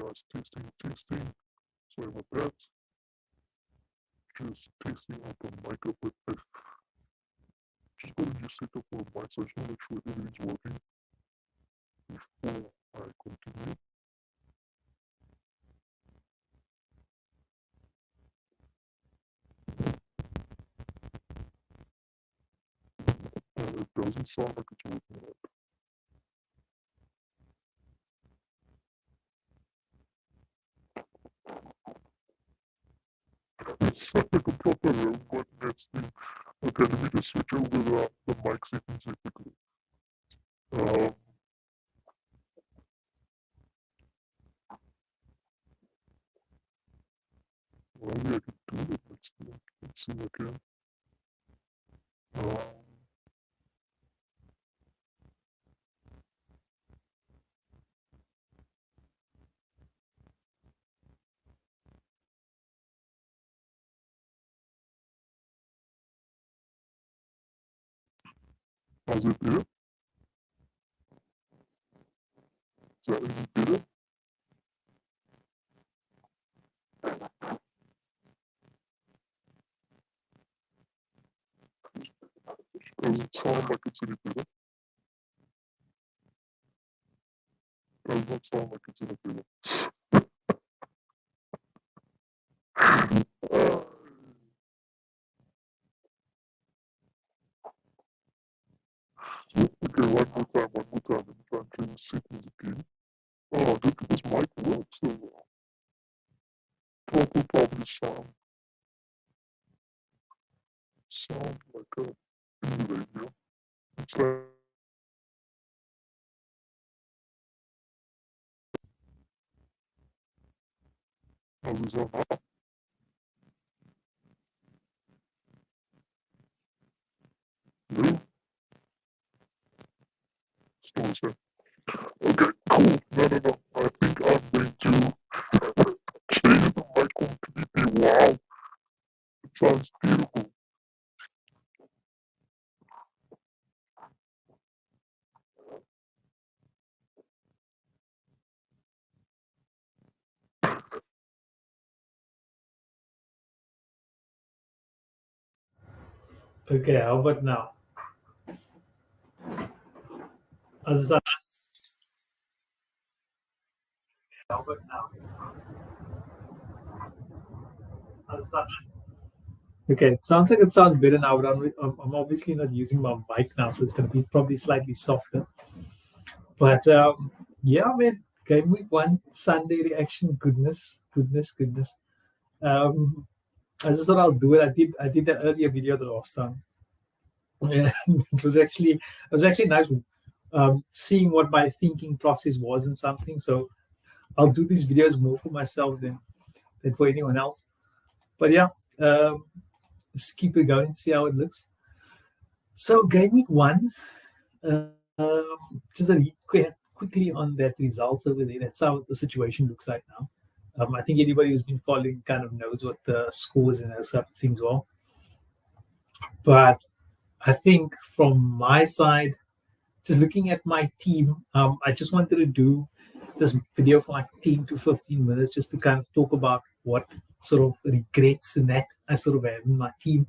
guys. Testing. Sorry about that. Just testing out the mic up, but I've just got a new setup for the mic, so I just want to make sure everything's working before I continue. It doesn't sound like it's working out. It's like a proper robot nesting. Okay, let me just switch over the mic settings here quickly. Maybe I can do it. Let's see if I can. How's it there? Is that any better? Doesn't sound like it's any better. Does not sound like it's any better. Okay, one more time. Let me try and change the settings again. Oh, this mic works so well. Talk will probably sound like a in the radio. It's like how's this sound now? No? Still the same. Okay, cool. No. I think I'm going to change the mic completely. Wow. It sounds beautiful. Okay, how about now? How's that? How about now? How's that? Okay, it sounds like it sounds better now, but I'm obviously not using my mic now, so it's going to be probably slightly softer. But yeah, man, game week 1 Sunday reaction, goodness. I just thought I'll do it. I did that earlier video the last time. Yeah, it was actually nice seeing what my thinking process was and something. So I'll do these videos more for myself than for anyone else. But yeah, let's keep it going and see how it looks. So game week 1, just a quickly on that results over there. That's how the situation looks right now. I think anybody who's been following kind of knows what the scores and those type of things are. But I think from my side, just looking at my team, I just wanted to do this video for like 10 to 15 minutes just to kind of talk about what sort of regrets and that I sort of have in my team.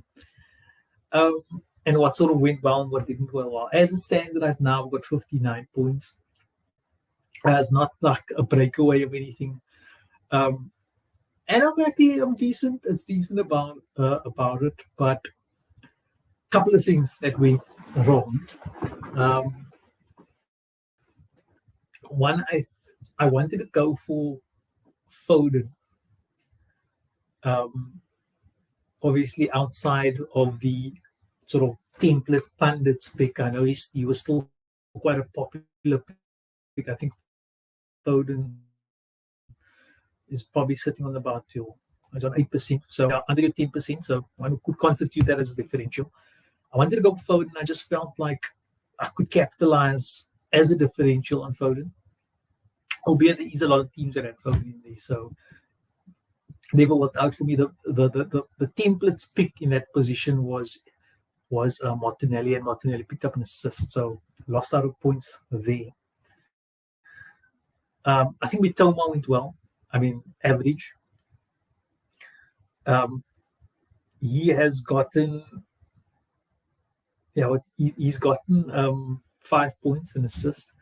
And what sort of went well and what didn't go well. As it stands right now, I've got 59 points. It's not like a breakaway of anything. And I'm happy, I'm decent. It's decent about it. But a couple of things that went wrong. One, I wanted to go for Foden. Obviously, outside of the sort of template pundits pick, I know he was still quite a popular pick. I think Foden is probably sitting on about it's on 8%, so under your 10%. So one could constitute that as a differential. I wanted to go for Foden. I just felt like I could capitalize as a differential on Foden, albeit there is a lot of teams that had Foden in there. So never worked out for me. The templates pick in that position was Martinelli, and Martinelli picked up an assist, so lost out of points there. I think Mitoma went well. average. Um, he has gotten, he's gotten 5 points and assist.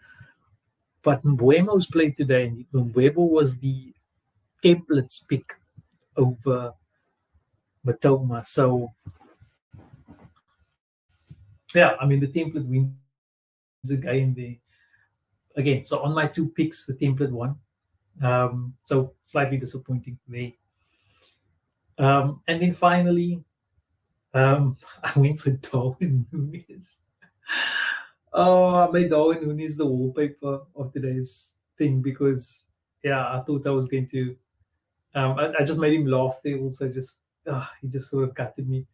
But Mbuemo's played today, and Mbuemo was the templates pick over Matoma. So, yeah, the template wins the game there. Again, so on my two picks, the template won. So slightly disappointing there. And then finally, I went for Darwin Nunes. Oh, I made Darwin Nunes the wallpaper of today's thing because, yeah, I thought I was going to. I just made him laugh there. Also, he just sort of gutted me.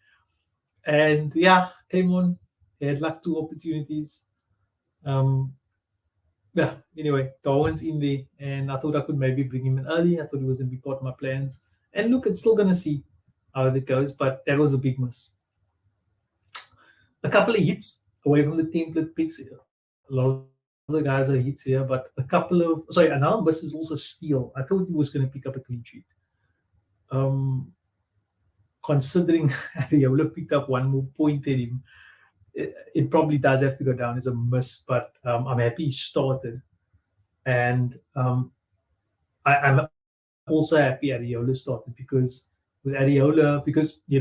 And yeah, came on. He had like two opportunities. Um, yeah, anyway, Darwin's in there, and I thought I could maybe bring him in early. I thought he was going to be part of my plans. And look, it's still going to see how it goes, but that was a big miss. A couple of hits away from the template picks. A lot of the guys are hits here, but a couple of another miss is also steal. I thought he was going to pick up a clean sheet. Considering Ariola picked up one more point at him, it probably does have to go down as a miss, but I'm happy he started. And I'm also happy Ariola started because with Ariola, because the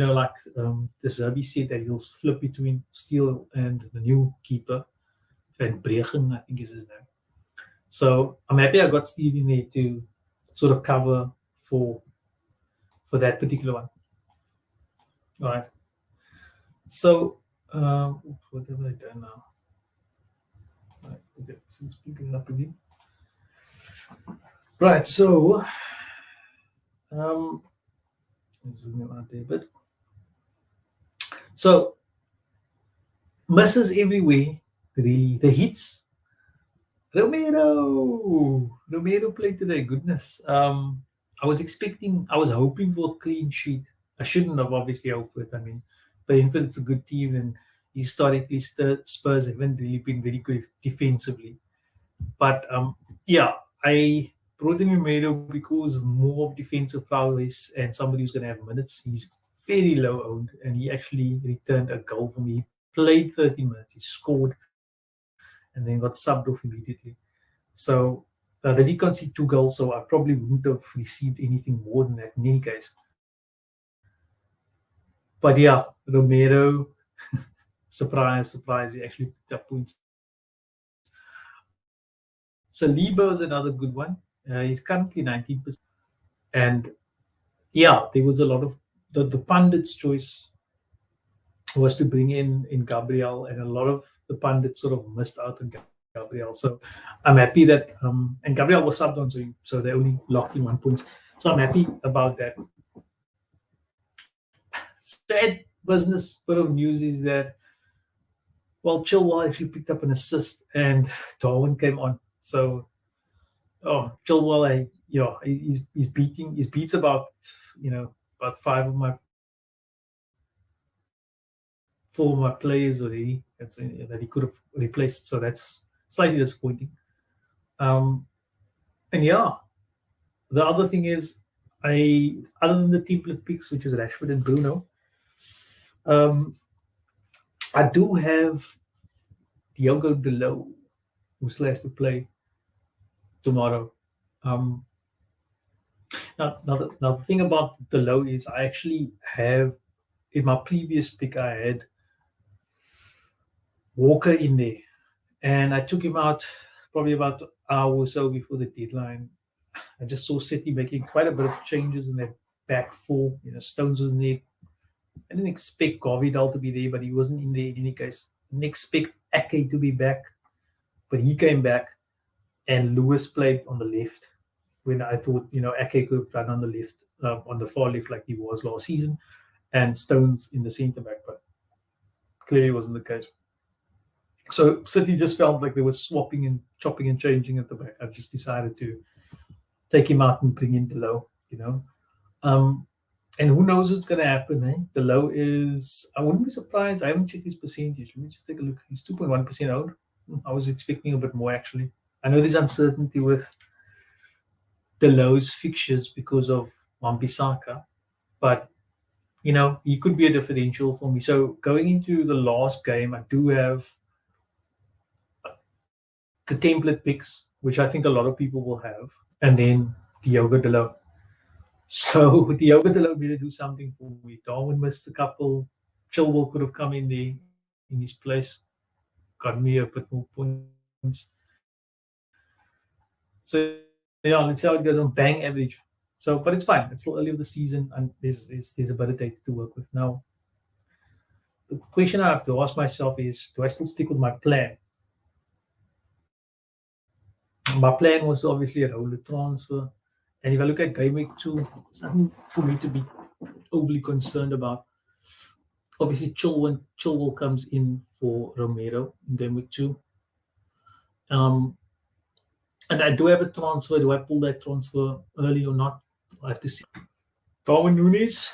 Zerbi said that he'll flip between Steele and the new keeper, Van Bregen, I think is his name. So I'm happy I got Steele in there to sort of cover for that particular one. All right. So what have I done now? Right, okay, so it's picking up again. Right, so zoom out there a bit. So misses everywhere, really. The hits. Romero played today. Goodness. I was hoping for a clean sheet. I shouldn't have obviously hoped for it. Brentford, it's a good team, and historically Spurs haven't really been very good defensively. But yeah, I brought in Romero because more of defensive prowess and somebody who's going to have minutes. He's very low owned, and he actually returned a goal for me. He played 30 minutes, he scored, and then got subbed off immediately. So they did concede 2 goals, so I probably wouldn't have received anything more than that in any case. But yeah, Romero, surprise, he actually picked up points. Saliba is another good one. He's currently 19%. And yeah, there was a lot of the pundits' choice was to bring in Gabriel, and a lot of the pundits sort of missed out on Gabriel. So I'm happy that and Gabriel was subbed on, so they only locked in 1 point. So I'm happy about that. Sad business bit of news is that Chilwell actually picked up an assist and Darwin came on. So Chilwell, he's beats about about 4 of my players already that he could have replaced. So that's slightly disappointing. And yeah, the other thing is, other than the template picks, which is Rashford and Bruno, I do have Diogo Dalot, who still has to play tomorrow. Now the thing about Dalot is I actually have, in my previous pick, I had Walker in there, and I took him out probably about an hour or so before the deadline. I just saw City making quite a bit of changes in their back four. Stones was in there. I didn't expect Gavidal to be there, but he wasn't in there in any case. I didn't expect Ake to be back, but he came back, and Lewis played on the left when I thought Ake could have run on the left, on the far left like he was last season, and Stones in the centre back, but clearly wasn't the case. So City just felt like they were swapping and chopping and changing at the back. I just decided to take him out and bring in Dalot, and who knows what's going to happen, eh? Dalot is, I wouldn't be surprised. I haven't checked his percentage. Let me just take a look. He's 2.1% owned. I was expecting a bit more, actually. I know there's uncertainty with Delo's fixtures because of Wan-Bissaka, but he could be a differential for me. So going into the last game, I do have the template picks, which I think a lot of people will have, and then Diogo Delo. So Diogo Delo needed to do something for me. Darwin missed a couple. Chilwell could have come in there in his place, got me a bit more points. So let's see how it goes on bang average. So, but it's fine. It's still early of the season, and there's a bit of data to work with. Now, the question I have to ask myself is: do I still stick with my plan? My plan was obviously a roller transfer, and if I look at game week 2, it's nothing for me to be overly concerned about. Obviously, Chilwell comes in for Romero in game week 2. Um, and I do have a transfer. Do I pull that transfer early or not? I have to see. Darwin Nunes,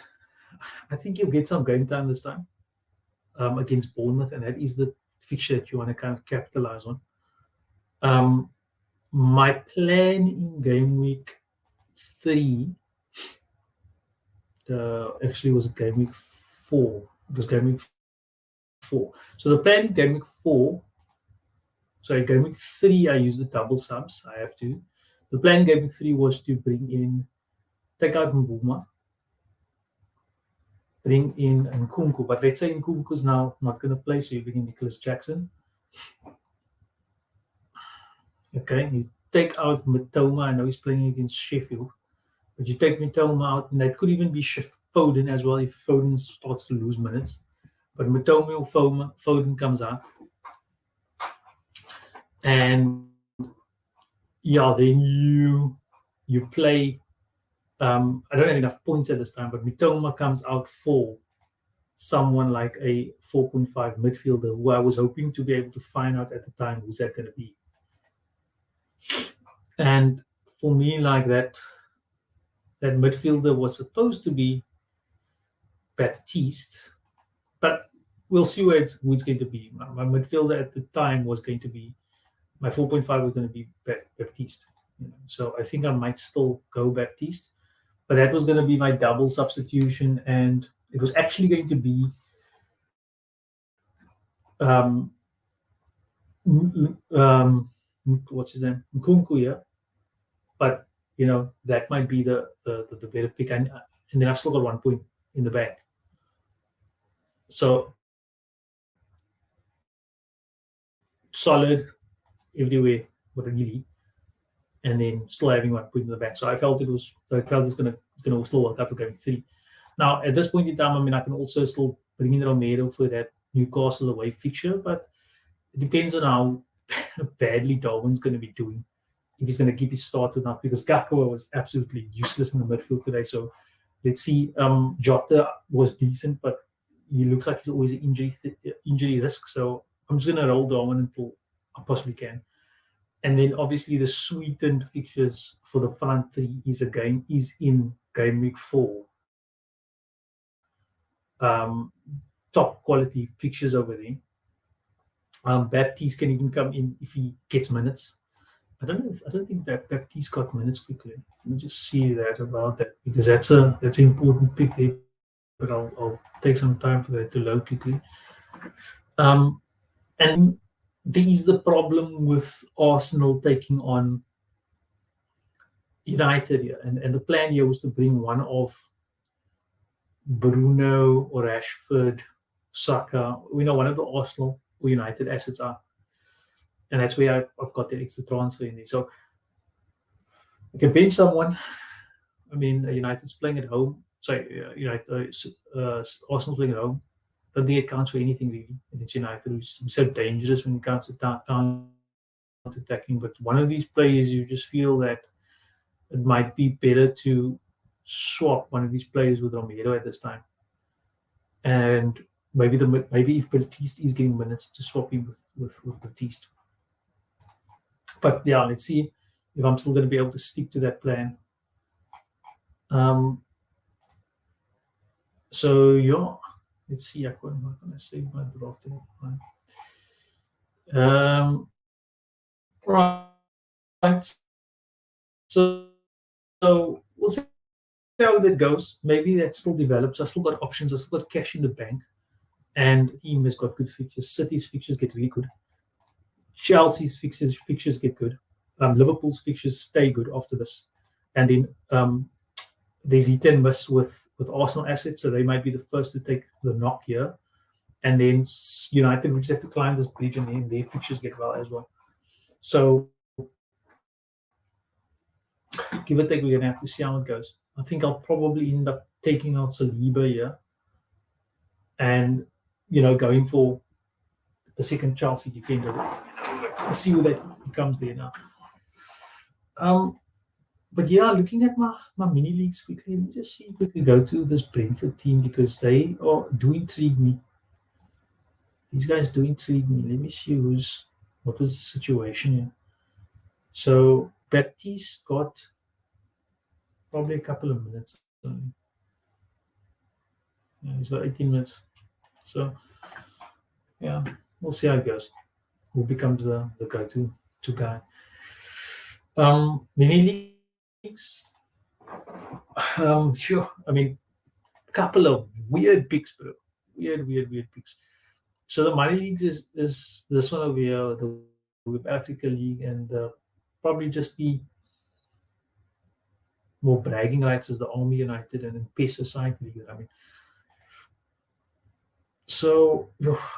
I think he'll get some game time this time against Bournemouth, and that is the fixture that you want to kind of capitalize on. My plan in game week 3 actually was game week 4. It was game week 4. So the plan in game week 4, sorry, game week 3, I used the double subs. I have to. The plan in game week 3 was to take out Mbuma, bring in Nkunku. But let's say Nkunku's now not going to play, so you bring in Nicholas Jackson. Okay, you take out Matoma. I know he's playing against Sheffield, but you take Matoma out, and that could even be Foden as well if Foden starts to lose minutes. But Matoma or Foden comes out, and then you play. I don't have enough points at this time, but Mitoma comes out for someone like a 4.5 midfielder who I was hoping to be able to find out at the time who's that going to be. And for me, like that midfielder was supposed to be Baptiste, but we'll see who it's going to be. My midfielder at the time was going to be, my 4.5 was going to be Baptiste. So I think I might still go Baptiste, but that was going to be my double substitution, and it was actually going to be what's his name, Nkunku, yeah. But that might be the better pick, and then I've still got 1 point in the bank. So solid everywhere, but really, and then still having 1 point in the bank. So I felt it's gonna still work out for game 3. Now at this point in time, I mean, I can also still bring in Romero for that Newcastle away fixture, but it depends on how badly Darwin's going to be doing, if he's going to keep his start or not, because Gakpo was absolutely useless in the midfield today. So let's see. Jota was decent, but he looks like he's always an injury risk. So I'm just going to roll Darwin until I possibly can. And then obviously the sweetened fixtures for the front 3 is in game week 4. Top quality fixtures over there. Baptiste can even come in if he gets minutes. I don't think that Baptiste got minutes quickly. Let me just see that about that, because that's an important pick there. But I'll take some time for that to load quickly. And there is the problem with Arsenal taking on United here, and the plan here was to bring one of Bruno or Rashford, Saka. We know one of the Arsenal or United assets are, and that's where I've got the extra transfer in there. So I can bench someone. I mean, United's playing at home. Sorry, Arsenal's playing at home. Don't think it counts for anything really. And it's United who's so dangerous when it comes to counter-attacking. But one of these players, you just feel that it might be better to swap one of these players with Romero at this time. And maybe if Baptiste is getting minutes, to swap him with Baptiste. But yeah, let's see if I'm still going to be able to stick to that plan. So yeah, let's see. I'm not going to save my draft. Right. So So we'll see how that goes. Maybe that still develops. I still got options. I've still got cash in the bank, and the team has got good fixtures. City's fixtures get really good. Chelsea's fixtures get good. Liverpool's fixtures stay good after this, and then there's hit and miss with Arsenal assets, so they might be the first to take the knock here, and then United we just have to climb this bridge, and then their fixtures get well as well. So give or take, we're gonna have to see how it goes. I think I'll probably end up taking out Saliba here, and going for the second Chelsea defender. We'll see who that becomes there now. But yeah, looking at my mini leagues quickly, let me just see if we can go to this Brentford team because they do intrigue me. These guys do intrigue me. Let me see what was the situation here. So Baptiste got probably a couple of minutes. Yeah, he's got 18 minutes. So yeah, we'll see how it goes. Who becomes the go-to guy? Mini leagues. Sure. I mean, couple of weird picks, bro. Weird picks. So the money leagues is this one over here, the Web Africa League, and probably just the more bragging rights as the Army United and then Pace Society League. I mean, so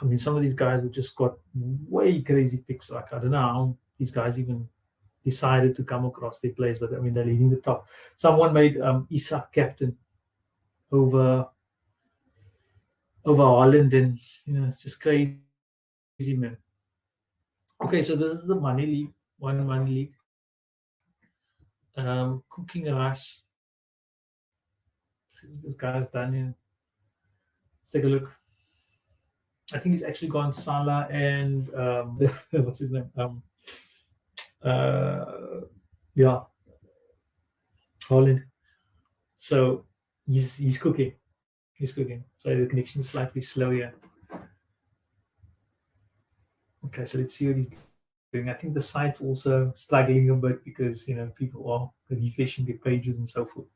I mean, some of these guys have just got way crazy picks. Like I don't know how these guys even decided to come across their plays, but I mean they're leading the top. Someone made Isak captain over Holland, and it's just crazy, man. Okay, so this is the money league, one money league. Cooking rice. See what this guy's done here. Let's take a look. I think he's actually gone Salah and what's his name? Yeah, Holland. So he's cooking. He's cooking. So the connection is slightly slow here. Okay, so let's see what he's doing. I think the site's also struggling a bit because people are refreshing their pages and so forth.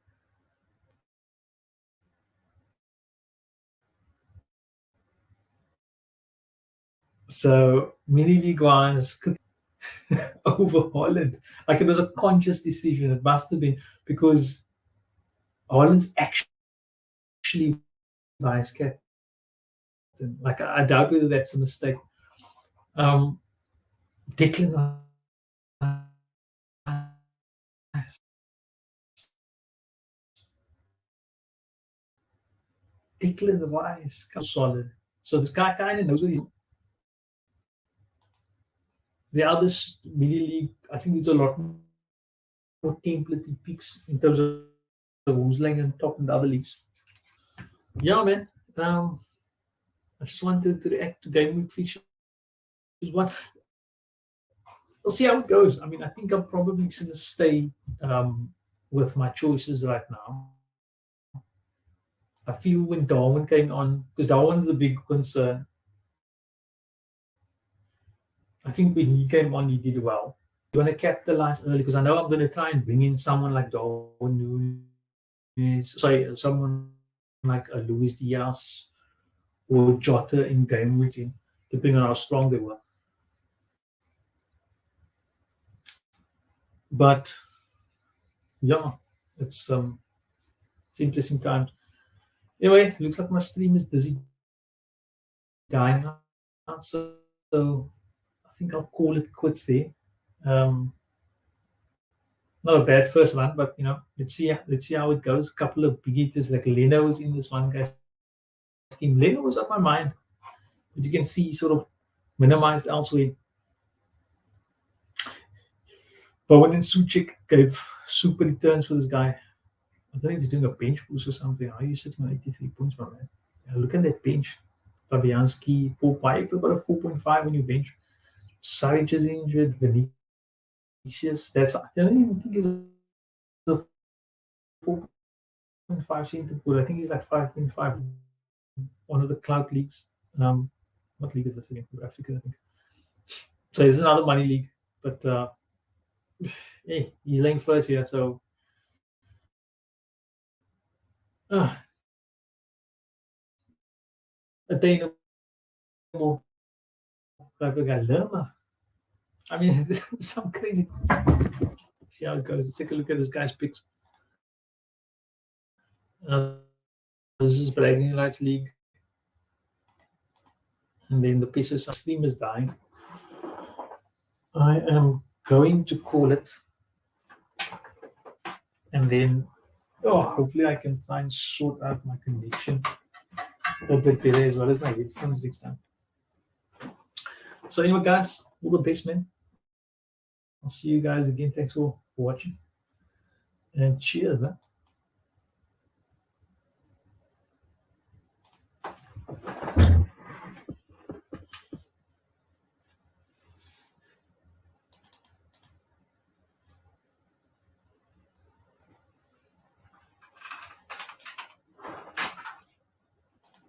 So mini league ones over Holland. Like it was a conscious decision. It must have been because Holland's actually vice captain. Like I doubt whether that's a mistake. Declan Rice. Declan Rice comes solid. So this guy kind of knows what he's doing. The others mini league, I think there's a lot more template picks in terms of who's laying on top in the other leagues. Yeah, man. I just wanted to react to Gameweek fixtures. One, we'll see how it goes. I mean, I think I'm probably going to stay with my choices right now. I feel when Darwin came on, because Darwin's the big concern. I think when he came on, he did well. You want to capitalize early because I know I'm going to try and bring in someone like Darwin Nunes. Sorry, someone like a Luis Diaz or Jota in game with him, depending on how strong they were. But yeah, it's interesting times. Anyway, looks like my stream is busy dying out, so I think I'll call it quits there. Not a bad first one, but let's see how it goes. A couple of big hitters like Leno was in this one guy's team. Leno was on my mind, but you can see sort of minimized elsewhere. Bowen and Suchik gave super returns for this guy. I don't know if he's doing a bench boost or something. Are you sitting on 83 points, my man? Yeah, look at that bench. Fabianski, 4.5. You've got a 4.5 on your bench. Saric is injured. Vinicius. I don't even think he's a 4.5 center put. I think he's like 5.5. One of the cloud leagues. What league is this again? Africa, I think. So this is another money league, but hey, he's laying first here, so attainable type of guy. Lerma. I mean, this is some crazy. See how it goes. Let's take a look at this guy's picks. This is Bragging Rights League. And then the pieces of steam is dying. I am going to call it. And then, hopefully I can try and sort out my connection a bit better as well as my headphones next time. So anyway, guys, all the best, man. I'll see you guys again. Thanks for watching. And cheers, man.